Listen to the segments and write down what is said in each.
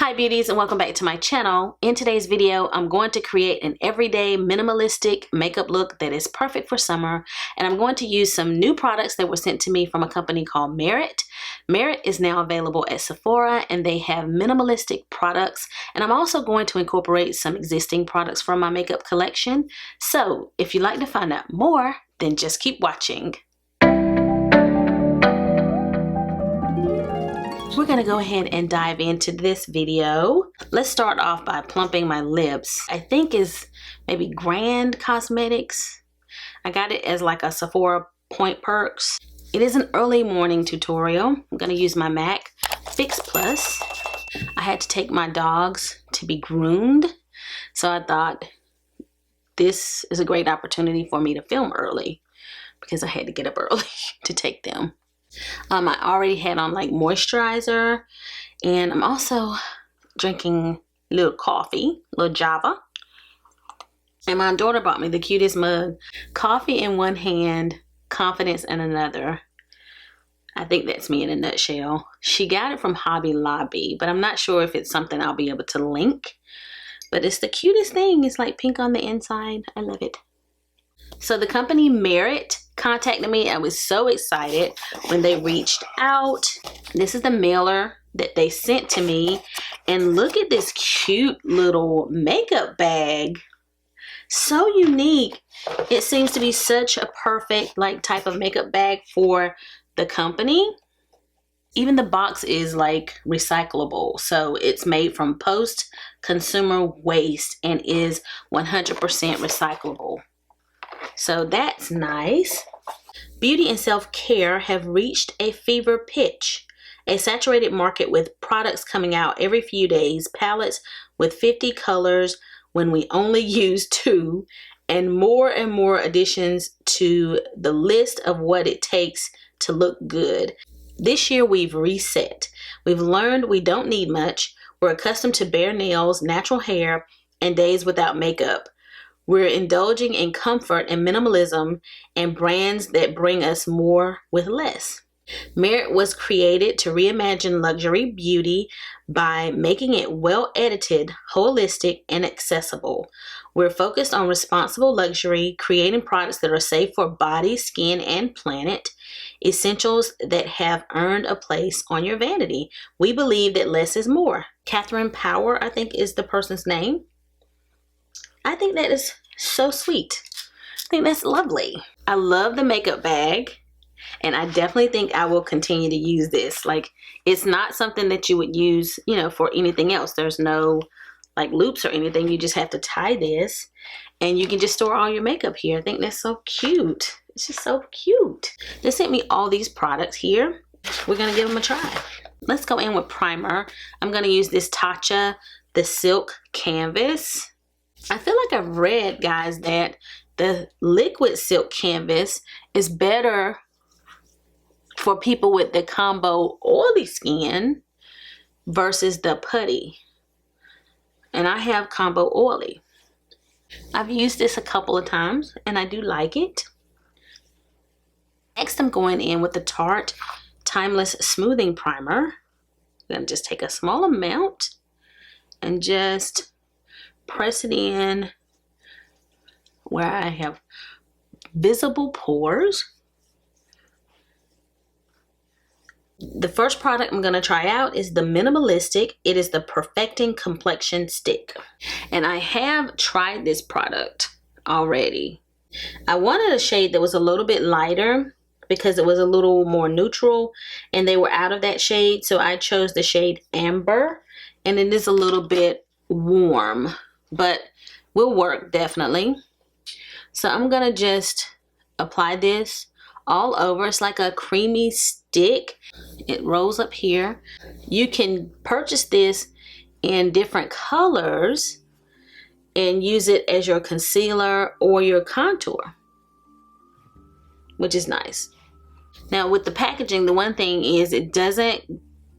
Hi beauties, and welcome back to my channel. In today's video, I'm going to create an everyday minimalistic makeup look that is perfect for summer, and I'm going to use some new products that were sent to me from a company called Merit. Merit is now available at Sephora, and they have minimalistic products, and I'm also going to incorporate some existing products from my makeup collection. So if you'd like to find out more, then just keep watching. We're gonna go ahead and dive into this video. Let's start off by plumping my lips. I think is maybe Grand Cosmetics. I got it as like a Sephora Point Perks. It is an early morning tutorial. I'm gonna use my MAC Fix Plus. I had to take my dogs to be groomed, so I thought this is a great opportunity for me to film early because I had to get up early to take them. I already had on like moisturizer, and I'm also drinking a little coffee, a little Java. And my daughter bought me the cutest mug. Coffee in one hand, confidence in another. I think that's me in a nutshell. She got it from Hobby Lobby, but I'm not sure if it's something I'll be able to link. But it's the cutest thing. It's like pink on the inside. I love it. So the company Merit contacted me. I was so excited when they reached out. This is the mailer that they sent to me. And look at this cute little makeup bag. So unique. It seems to be such a perfect like type of makeup bag for the company. Even the box is like recyclable. So it's made from post-consumer waste and is 100% recyclable. So that's nice. Beauty and self-care have reached a fever pitch. A saturated market with products coming out every few days, palettes with 50 colors when we only use 2, and more additions to the list of what it takes to look good. This year we've reset. We've learned we don't need much. We're accustomed to bare nails, natural hair, and days without makeup. We're indulging in comfort and minimalism and brands that bring us more with less. Merit was created to reimagine luxury beauty by making it well-edited, holistic, and accessible. We're focused on responsible luxury, creating products that are safe for body, skin, and planet, essentials that have earned a place on your vanity. We believe that less is more. Catherine Power, I think, is the person's name. I think that is so sweet. I think that's lovely. I love the makeup bag, and I definitely think I will continue to use this. Like, it's not something that you would use, you know, for anything else. There's no like loops or anything. You just have to tie this, and you can just store all your makeup here. I think that's so cute. It's just so cute. They sent me all these products here. We're gonna give them a try. Let's go in with primer. I'm gonna use this Tatcha, the Silk Canvas. I feel like I've read, guys, that the liquid silk canvas is better for people with the combo oily skin versus the putty. And I have combo oily. I've used this a couple of times and I do like it. Next, I'm going in with the Tarte Timeless Smoothing Primer. I'm going to just take a small amount and just press it in where I have visible pores. The first product I'm going to try out is the Minimalistic. It is the Perfecting Complexion Stick. And I have tried this product already. I wanted a shade that was a little bit lighter because it was a little more neutral, and they were out of that shade. So I chose the shade Amber, and it is a little bit warm, but will work definitely. So I'm gonna just apply this all over. It's like a creamy stick. It rolls up here. You can purchase this in different colors and use it as your concealer or your contour, which is nice. Now with the packaging, the one thing is it doesn't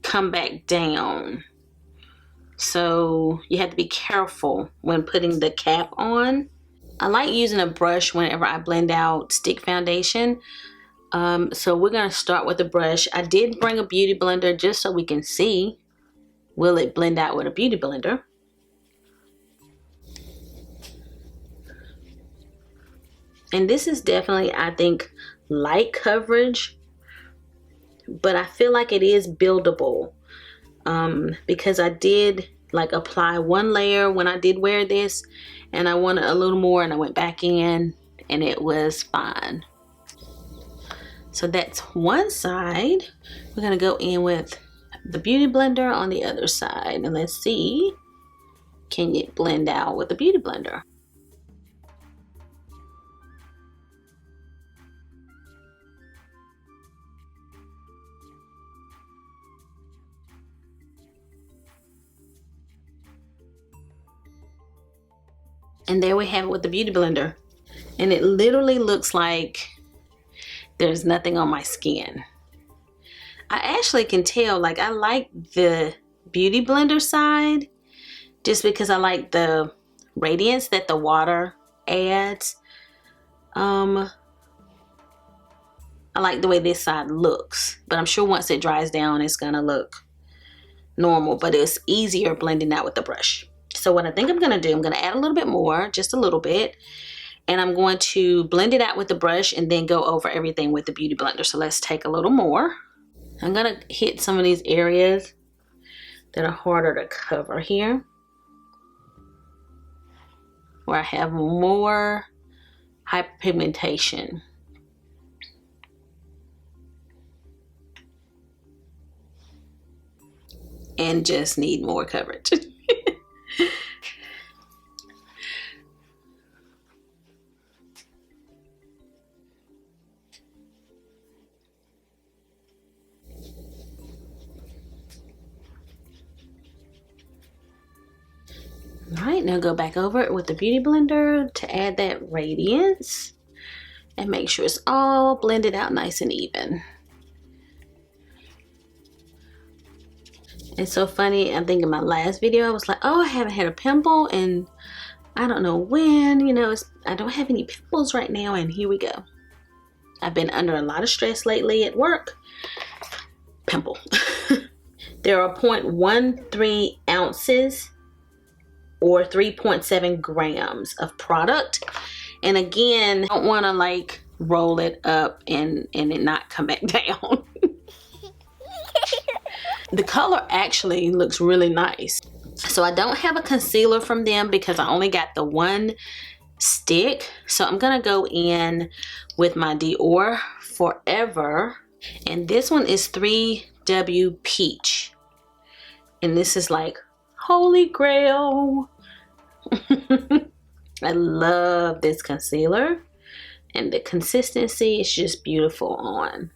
come back down. So you have to be careful when putting the cap on. I like using a brush whenever I blend out stick foundation. So we're going to start with the brush. I did bring a beauty blender just so we can see will it blend out with a beauty blender? And this is definitely, I think, light coverage, but I feel like it is buildable, because I did like apply one layer when I did wear this, and I wanted a little more, and I went back in and it was fine. So that's one side. We're gonna go in with the beauty blender on the other side, and let's see, can it blend out with the beauty blender? And there we have it with the beauty blender. And it literally looks like there's nothing on my skin. I actually can tell, like, I like the beauty blender side just because I like the radiance that the water adds. I like the way this side looks, but I'm sure once it dries down, it's gonna look normal, but it's easier blending out with the brush. So what I think I'm gonna do, I'm gonna add a little bit more, just a little bit, and I'm going to blend it out with the brush and then go over everything with the beauty blender. So let's take a little more. I'm gonna hit some of these areas that are harder to cover here, where I have more hyperpigmentation. And just need more coverage. All right, now go back over it with the beauty blender to add that radiance and make sure it's all blended out nice and even. It's so funny, I think in my last video I was like, oh, I haven't had a pimple and I don't know when, you know, I don't have any pimples right now, and here we go. I've been under a lot of stress lately at work. Pimple. There are 0.13 ounces or 3.7 grams of product. And again, I don't want to like roll it up and it not come back down. The color actually looks really nice. So I don't have a concealer from them because I only got the one stick. So I'm gonna go in with my Dior Forever, and this one is 3W Peach, and this is like holy grail. I love this concealer, and the consistency is just beautiful on.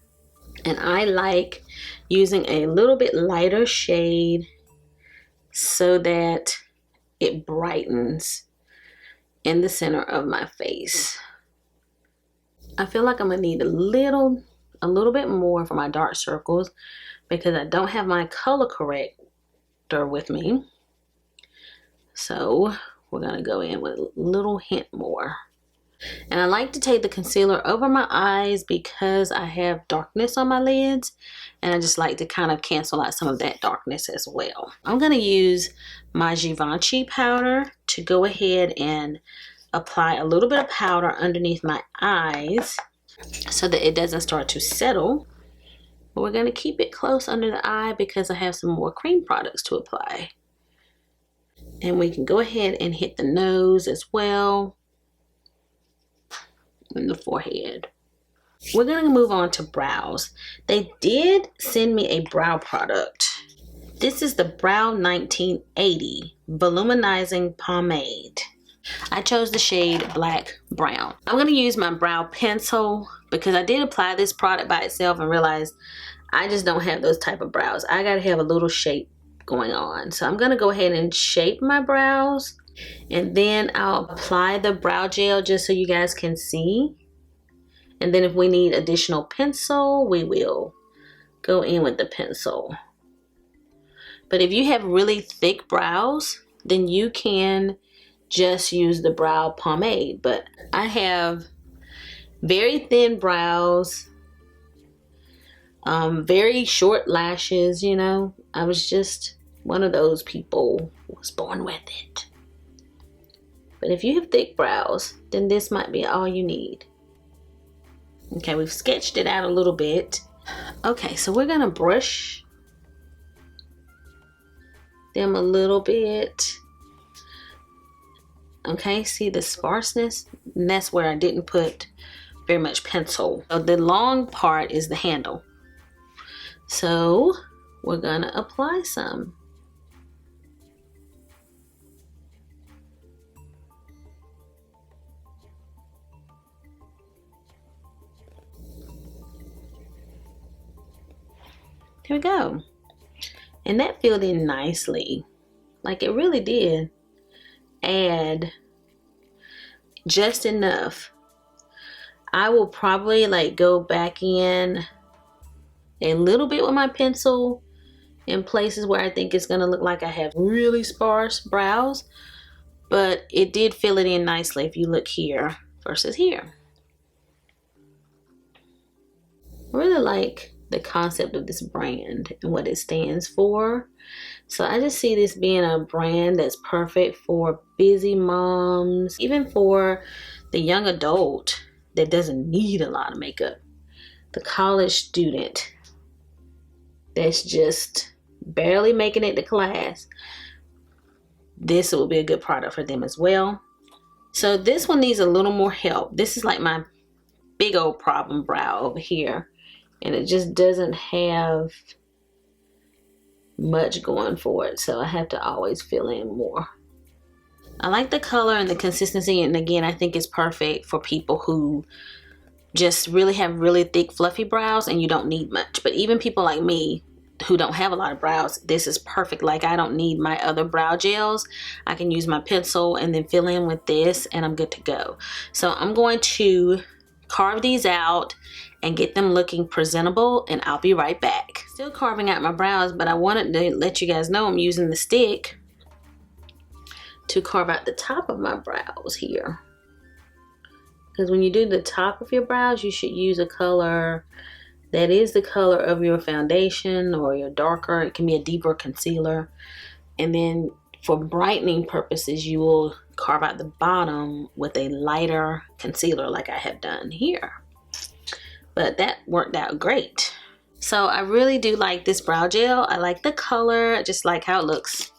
And I like using a little bit lighter shade so that it brightens in the center of my face. I feel like I'm gonna need a little bit more for my dark circles because I don't have my color corrector with me. So we're gonna go in with a little hint more. And I like to take the concealer over my eyes because I have darkness on my lids, and I just like to kind of cancel out some of that darkness as well. I'm going to use my Givenchy powder to go ahead and apply a little bit of powder underneath my eyes so that it doesn't start to settle. But we're going to keep it close under the eye because I have some more cream products to apply. And we can go ahead and hit the nose as well. In the forehead. We're going to move on to brows. They did send me a brow product. This is the Brow 1980 Volumizing Pomade. I chose the shade Black Brown. I'm going to use my brow pencil because I did apply this product by itself and realized I just don't have those type of brows. I got to have a little shape going on. So I'm going to go ahead and shape my brows. And then I'll apply the brow gel just so you guys can see. And then if we need additional pencil, we will go in with the pencil. But if you have really thick brows, then you can just use the brow pomade. But I have very thin brows, very short lashes, you know. I was just one of those people was born with it. But if you have thick brows, then this might be all you need. Okay, we've sketched it out a little bit. Okay, so we're gonna brush them a little bit. Okay, see the sparseness? And that's where I didn't put very much pencil. So the long part is the handle. So we're gonna apply some. Here we go. And that filled in nicely. Like it really did add just enough. I will probably like go back in a little bit with my pencil in places where I think it's gonna look like I have really sparse brows, but it did fill it in nicely if you look here versus here. I really like the concept of this brand and what it stands for. So I just see this being a brand that's perfect for busy moms, even for the young adult that doesn't need a lot of makeup, the college student that's just barely making it to class. This will be a good product for them as well. So this one needs a little more help. This is like my big old problem brow over here, and it just doesn't have much going for it, so I have to always fill in more. I like the color and the consistency, and again, I think it's perfect for people who just really have really thick fluffy brows and you don't need much. But even people like me who don't have a lot of brows, this is perfect. Like I don't need my other brow gels. I can use my pencil and then fill in with this and I'm good to go. So I'm going to carve these out and get them looking presentable, and I'll be right back. Still carving out my brows, but I wanted to let you guys know I'm using the stick to carve out the top of my brows here. Because when you do the top of your brows, you should use a color that is the color of your foundation or your darker. It can be a deeper concealer. And then for brightening purposes, you will carve out the bottom with a lighter concealer like I have done here. But that worked out great. So I really do like this brow gel. I like the color, I just like how it looks.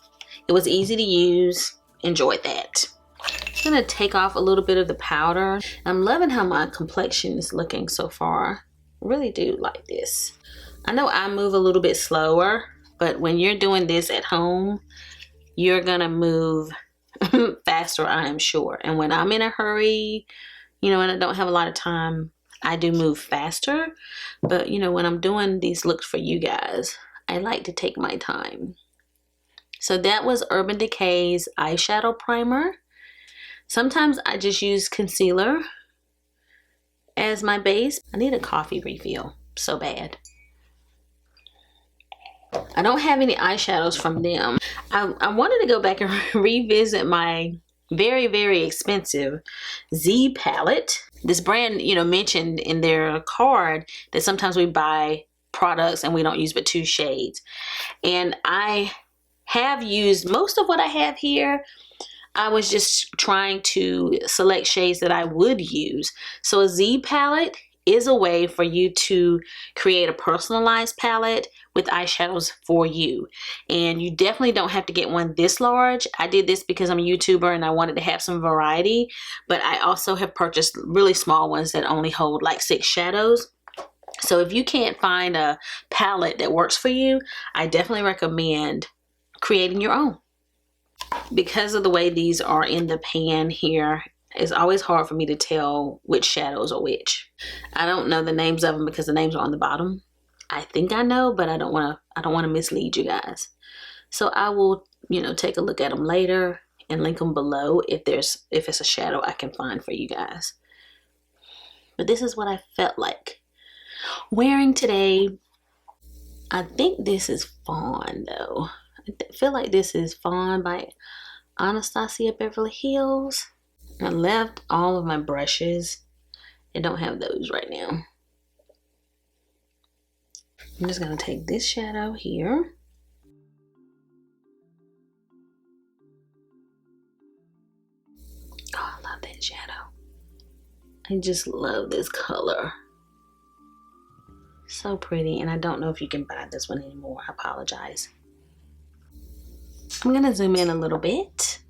It was easy to use, enjoyed that. I'm gonna take off a little bit of the powder. I'm loving how my complexion is looking so far. I really do like this. I know I move a little bit slower, but when you're doing this at home, you're gonna move faster, I am sure. And when I'm in a hurry, you know, and I don't have a lot of time, I do move faster. But you know, when I'm doing these looks for you guys, I like to take my time. So that was Urban Decay's eyeshadow primer. Sometimes I just use concealer as my base. I need a coffee refill so bad. I don't have any eyeshadows from them. I wanted to go back and revisit my very, very expensive Z palette. This brand, you know, mentioned in their card that sometimes we buy products and we don't use but 2 shades. And I have used most of what I have here. I was just trying to select shades that I would use. So a Z palette is a way for you to create a personalized palette with eyeshadows for you. And you definitely don't have to get one this large. I did this because I'm a YouTuber and I wanted to have some variety, but I also have purchased really small ones that only hold like 6 shadows. So if you can't find a palette that works for you, I definitely recommend creating your own. Because of the way these are in the pan here, it's always hard for me to tell which shadows are which. I don't know the names of them because the names are on the bottom. I think I know, but I don't want to mislead you guys. So I will, you know, take a look at them later and link them below if it's a shadow I can find for you guys. But this is what I felt like wearing today. I think this is Fawn though. I feel like this is Fawn by Anastasia Beverly Hills. I left all of my brushes. I don't have those right now. I'm just going to take this shadow here. shadow. I just love this color. So pretty, and I don't know if you can buy this one anymore. I apologize. I'm gonna zoom in a little bit.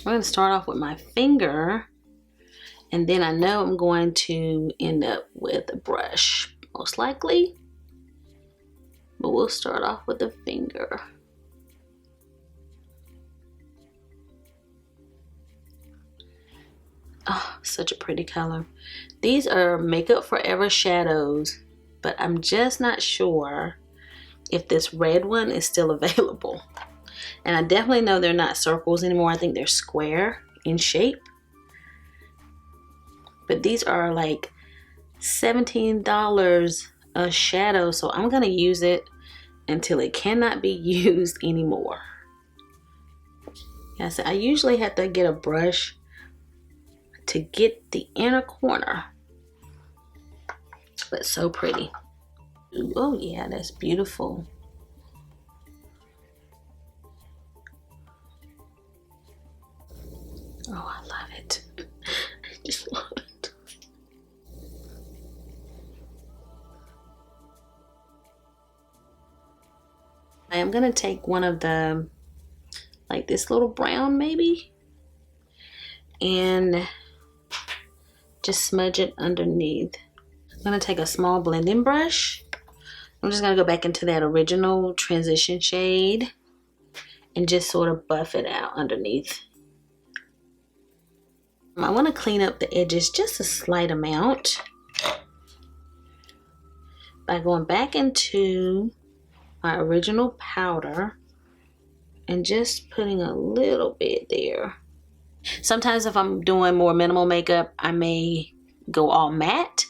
I'm gonna start off with my finger, and then I know I'm going to end up with a brush, most likely. But we'll start off with the finger. Oh, such a pretty color. These are Makeup Forever shadows, but I'm just not sure if this red one is still available. And I definitely know they're not circles anymore. I think they're square in shape. But these are like $17 a shadow, so I'm gonna use it until it cannot be used anymore. Yeah, so I usually have to get a brush to get the inner corner, but so pretty. Oh yeah, that's beautiful. Oh, I love it. I just love it. I am gonna take one of the, like this little brown maybe, and just smudge it underneath. I'm gonna take a small blending brush. I'm just gonna go back into that original transition shade and just sort of buff it out underneath. I want to clean up the edges just a slight amount by going back into my original powder and just putting a little bit there. Sometimes if I'm doing more minimal makeup, I may go all matte,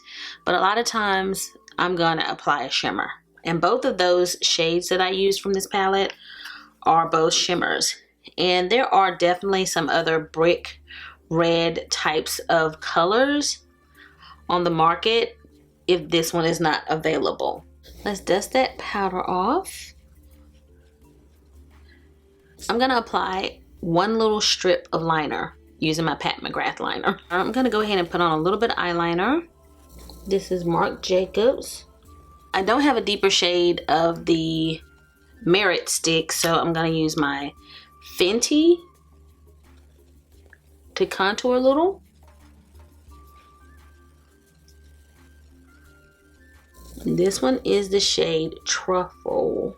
but a lot of times I'm gonna apply a shimmer. And both of those shades that I used from this palette are both shimmers. And there are definitely some other brick red types of colors on the market if this one is not available. Let's dust that powder off. I'm gonna apply one little strip of liner using my Pat McGrath liner. I'm gonna go ahead and put on a little bit of eyeliner. This is Marc Jacobs. I don't have a deeper shade of the Merit stick, so I'm gonna use my Fenty to contour a little. And this one is the shade Truffle.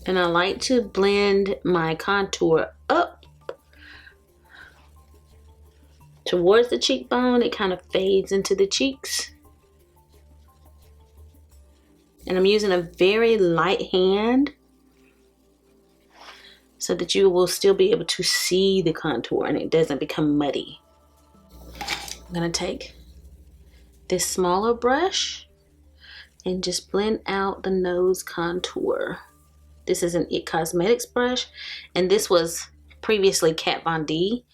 And I like to blend my contour up towards the cheekbone. It kind of fades into the cheeks. And I'm using a very light hand so that you will still be able to see the contour and it doesn't become muddy. I'm gonna take this smaller brush and just blend out the nose contour. This is an IT Cosmetics brush, and this was previously Kat Von D.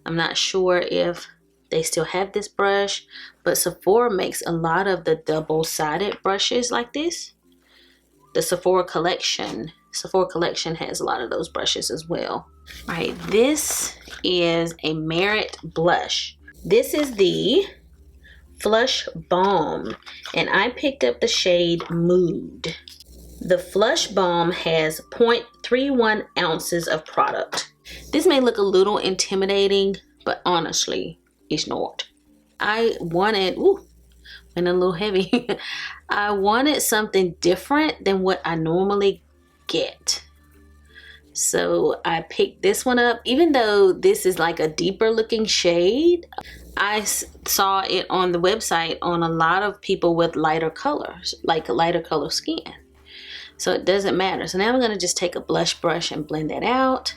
I'm not sure if they still have this brush, but Sephora makes a lot of the double-sided brushes like this. The Sephora collection has a lot of those brushes as well. All right, this is a Merit blush. This is the Flush Balm, and I picked up the shade Mood. The Flush Balm has 0.31 ounces of product. This may look a little intimidating, but honestly, it's not. I wanted, went a little heavy. I wanted something different than what I normally get. So I picked this one up. Even though this is like a deeper looking shade, I saw it on the website on a lot of people with lighter colors, like lighter color skin. So it doesn't matter. So now I'm gonna just take a blush brush and blend that out.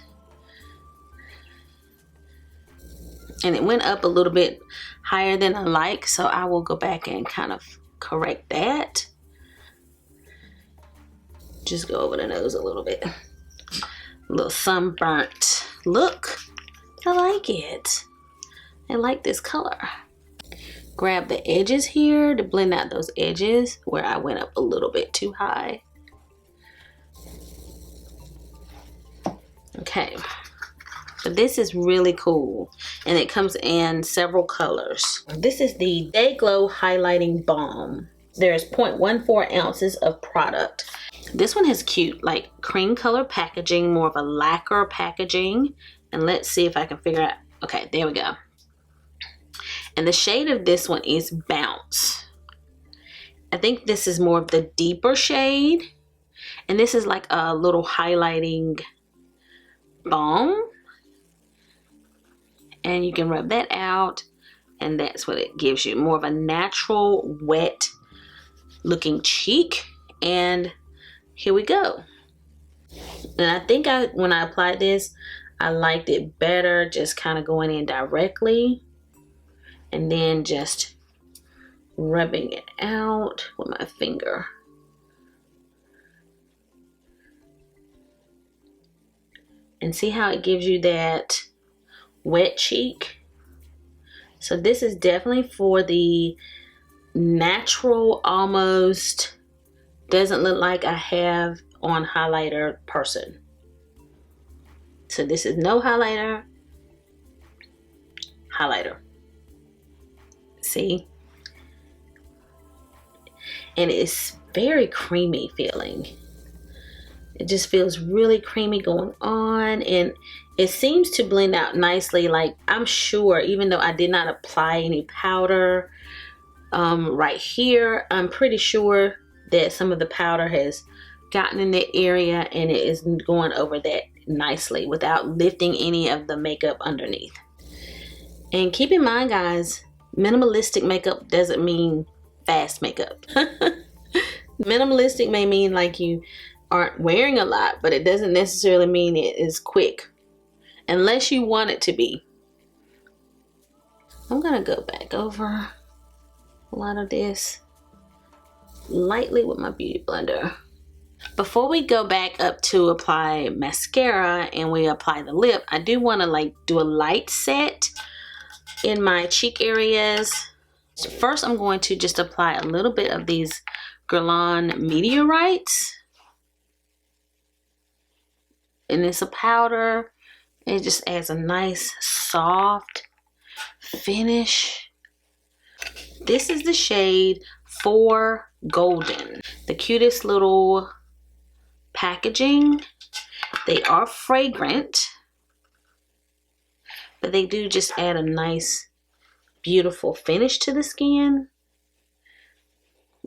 And it went up a little bit higher than I like, so I will go back and kind of correct that. Just go over the nose a little bit. A little sunburnt look. I like it. I like this color. Grab the edges here to blend out those edges where I went up a little bit too high. Okay, so this is really cool, and it comes in several colors. This is the Day Glow Highlighting Balm. There's 0.14 ounces of product. This one has cute, like cream color packaging, more of a lacquer packaging. And let's see if I can figure out. Okay, there we go. And the shade of this one is Bounce. I think this is more of the deeper shade. And this is like a little highlighting balm. And you can rub that out. And that's what it gives you. More of a natural, wet looking cheek. And here we go. And I think when I applied this, I liked it better just kind of going in directly and then just rubbing it out with my finger. And see how it gives you that wet cheek? So this is definitely for the natural, almost doesn't look like I have on highlighter person. So this is no highlighter, highlighter. See? And it's very creamy feeling. It just feels really creamy going on, and it seems to blend out nicely. Like, I'm sure, even though I did not apply any powder right here, I'm pretty sure that some of the powder has gotten in that area and it is going over that nicely without lifting any of the makeup underneath. And keep in mind, guys, minimalistic makeup doesn't mean fast makeup. Minimalistic may mean like you aren't wearing a lot, but it doesn't necessarily mean it is quick unless you want it to be. I'm gonna go back over a lot of this lightly with my beauty blender. Before we go back up to apply mascara and we apply the lip, I do want to like do a light set in my cheek areas. So first I'm going to just apply a little bit of these Guerlain Meteorites. And it's a powder. It just adds a nice soft finish. This is the shade 4 Golden. The cutest little packaging. They are fragrant, but they do just add a nice, beautiful finish to the skin.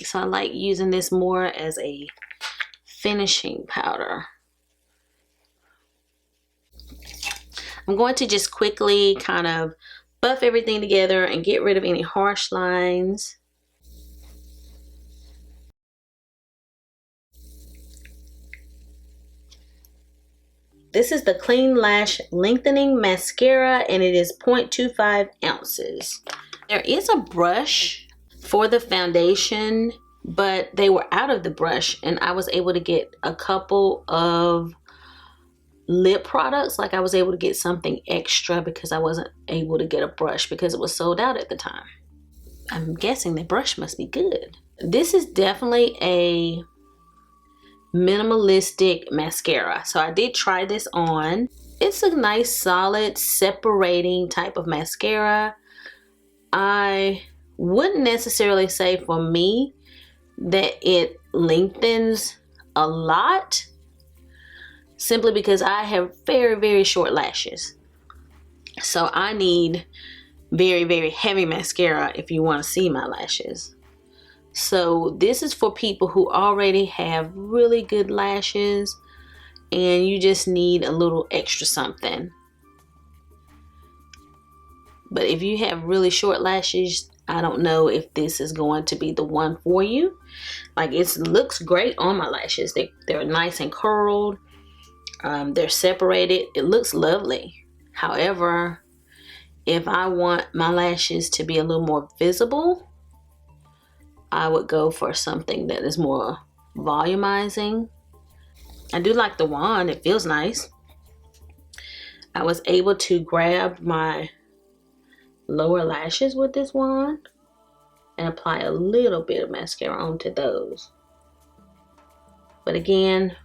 So I like using this more as a finishing powder. I'm going to just quickly kind of buff everything together and get rid of any harsh lines. This is the Clean Lash Lengthening Mascara, and it is 0.25 ounces. There is a brush for the foundation, but they were out of the brush, and I was able to get a couple of lip products. Like, I was able to get something extra because I wasn't able to get a brush because it was sold out at the time. I'm guessing the brush must be good. This is definitely a minimalistic mascara. So I did try this on. It's a nice, solid, separating type of mascara. I wouldn't necessarily say for me that it lengthens a lot, simply because I have very, very short lashes. So I need very, very heavy mascara if you want to see my lashes. So this is for people who already have really good lashes and you just need a little extra something. But if you have really short lashes, I don't know if this is going to be the one for you. Like, it looks great on my lashes. They're nice and curled. They're separated. It looks lovely. However, if I want my lashes to be a little more visible, I would go for something that is more volumizing. I do like the wand. It feels nice. I was able to grab my lower lashes with this wand and apply a little bit of mascara onto those. But again,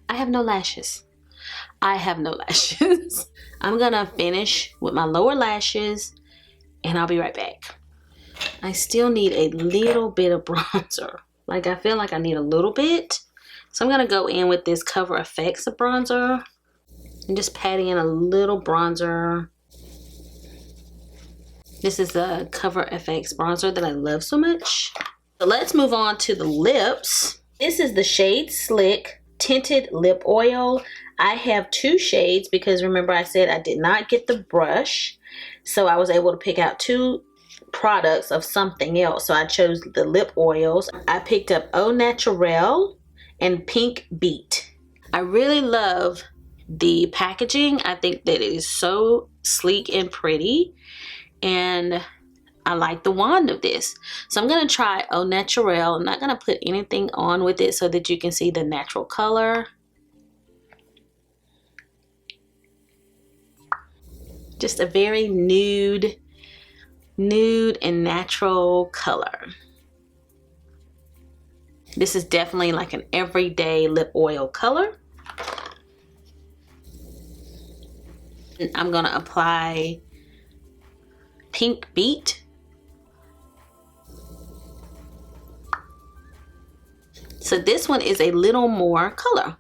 I have no lashes. I have no lashes. I'm gonna finish with my lower lashes and I'll be right back. I still need a little bit of bronzer. Like, I feel like I need a little bit. So I'm gonna go in with this Cover FX bronzer and just pat in a little bronzer. This is the Cover FX bronzer that I love so much. So let's move on to the lips. This is the shade Slick Tinted Lip Oil. I have 2 shades because remember I said I did not get the brush. So I was able to pick out 2 products of something else. So I chose the lip oils. I picked up Au Naturel and Pink Beat. I really love the packaging. I think that it is so sleek and pretty. And I like the wand of this. So I'm going to try Au Naturel. I'm not going to put anything on with it so that you can see the natural color. Just a very nude and natural color. This is definitely like an everyday lip oil color. And I'm going to apply Pink Beat. So this one is a little more color.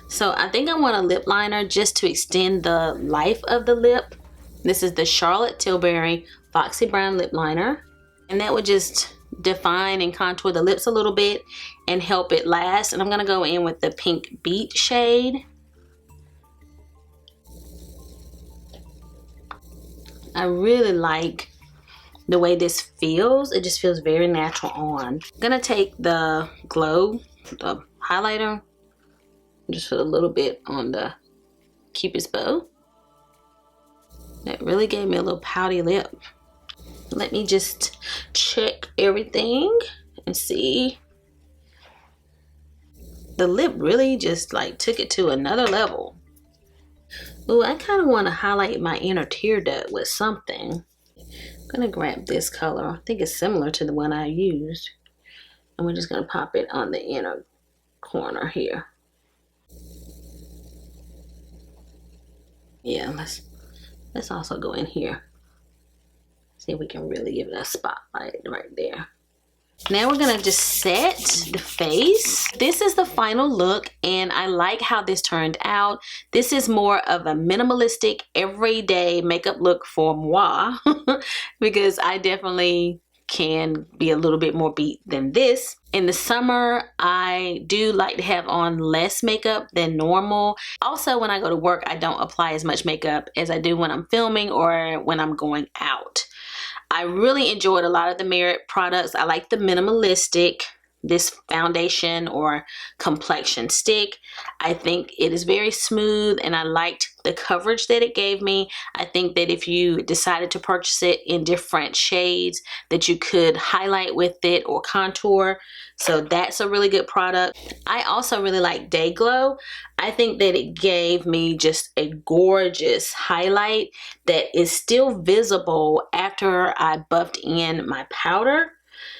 So I think I want a lip liner just to extend the life of the lip. This is the Charlotte Tilbury Foxy Brown Lip Liner. And that would just define and contour the lips a little bit and help it last. And I'm going to go in with the Pink Beat shade. I really like the way this feels. It just feels very natural on. I'm going to take the Glow, the highlighter, just put a little bit on the Cupid's bow. That really gave me a little pouty lip. Let me just check everything and see. The lip really just like took it to another level. Ooh, I kind of want to highlight my inner tear duct with something. I'm gonna grab this color. I think it's similar to the one I used. And we're just gonna pop it on the inner corner here. Yeah, let's also go in here. See if we can really give it a spotlight right there. Now we're gonna just set the face. This is the final look and I like how this turned out. This is more of a minimalistic everyday makeup look for moi because I definitely can be a little bit more beat than this. In the summer, I do like to have on less makeup than normal. Also, when I go to work, I don't apply as much makeup as I do when I'm filming or when I'm going out. I really enjoyed a lot of the Merit products. I like the minimalistic, this foundation or complexion stick. I think it is very smooth and I liked the coverage that it gave me. I think that if you decided to purchase it in different shades that you could highlight with it or contour. So that's a really good product. I also really like Day Glow. I think that it gave me just a gorgeous highlight that is still visible after I buffed in my powder.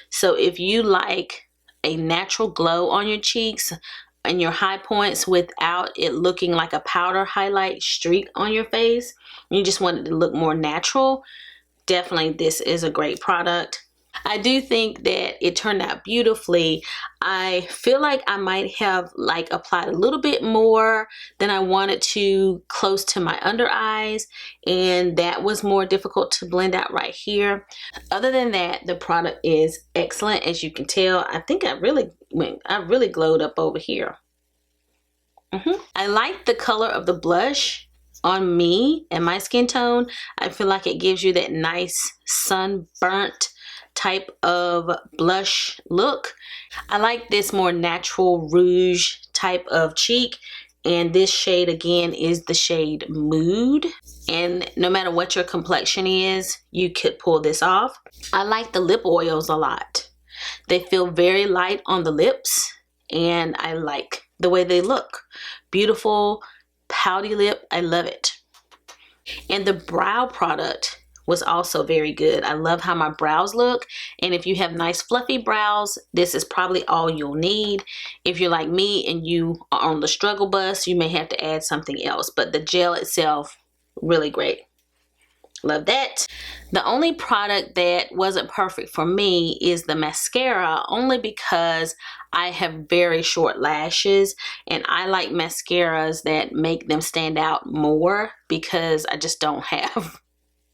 So if you like a natural glow on your cheeks and your high points without it looking like a powder highlight streak on your face, you just want it to look more natural, definitely this is a great product. I do think that it turned out beautifully. I feel like I might have like applied a little bit more than I wanted to close to my under eyes, and that was more difficult to blend out right here. Other than that, the product is excellent. As you can tell, I think I really glowed up over here. I like the color of the blush on me and my skin tone. I feel like it gives you that nice sunburnt type of blush look. I like this more natural rouge type of cheek, and this shade again is the shade Mood, and no matter what your complexion is, you could pull this off. I like the lip oils a lot. They feel very light on the lips and I like the way they look. Beautiful pouty lip, I love it. And the brow product was also very good. I love how my brows look. And if you have nice fluffy brows, this is probably all you'll need. If you're like me and you are on the struggle bus, you may have to add something else. But the gel itself, really great. Love that. The only product that wasn't perfect for me is the mascara, only because I have very short lashes and I like mascaras that make them stand out more because I just don't have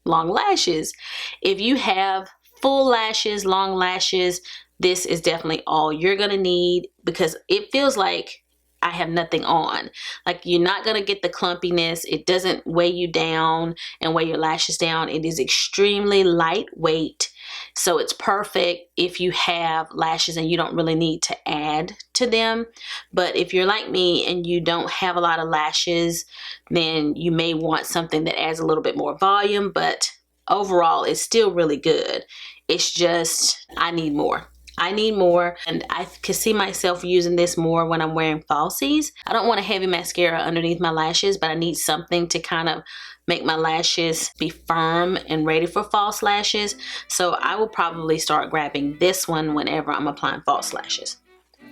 long lashes. If you have full lashes, long lashes, this is definitely all you're gonna need because it feels like I have nothing on. Like, you're not gonna get the clumpiness. It doesn't weigh you down and weigh your lashes down. It is extremely lightweight. So it's perfect if you have lashes and you don't really need to add to them. But if you're like me and you don't have a lot of lashes, then you may want something that adds a little bit more volume, but overall it's still really good. It's just, I need more. I need more, and I can see myself using this more when I'm wearing falsies. I don't want a heavy mascara underneath my lashes, but I need something to kind of make my lashes be firm and ready for false lashes. So I will probably start grabbing this one whenever I'm applying false lashes,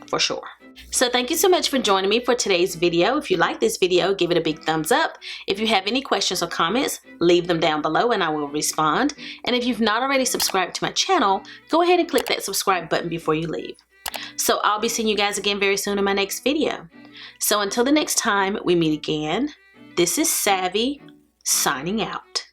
for sure. So thank you so much for joining me for today's video. If you like this video, give it a big thumbs up. If you have any questions or comments, leave them down below and I will respond. And if you've not already subscribed to my channel, go ahead and click that subscribe button before you leave. So I'll be seeing you guys again very soon in my next video. So until the next time we meet again, this is Savvy signing out.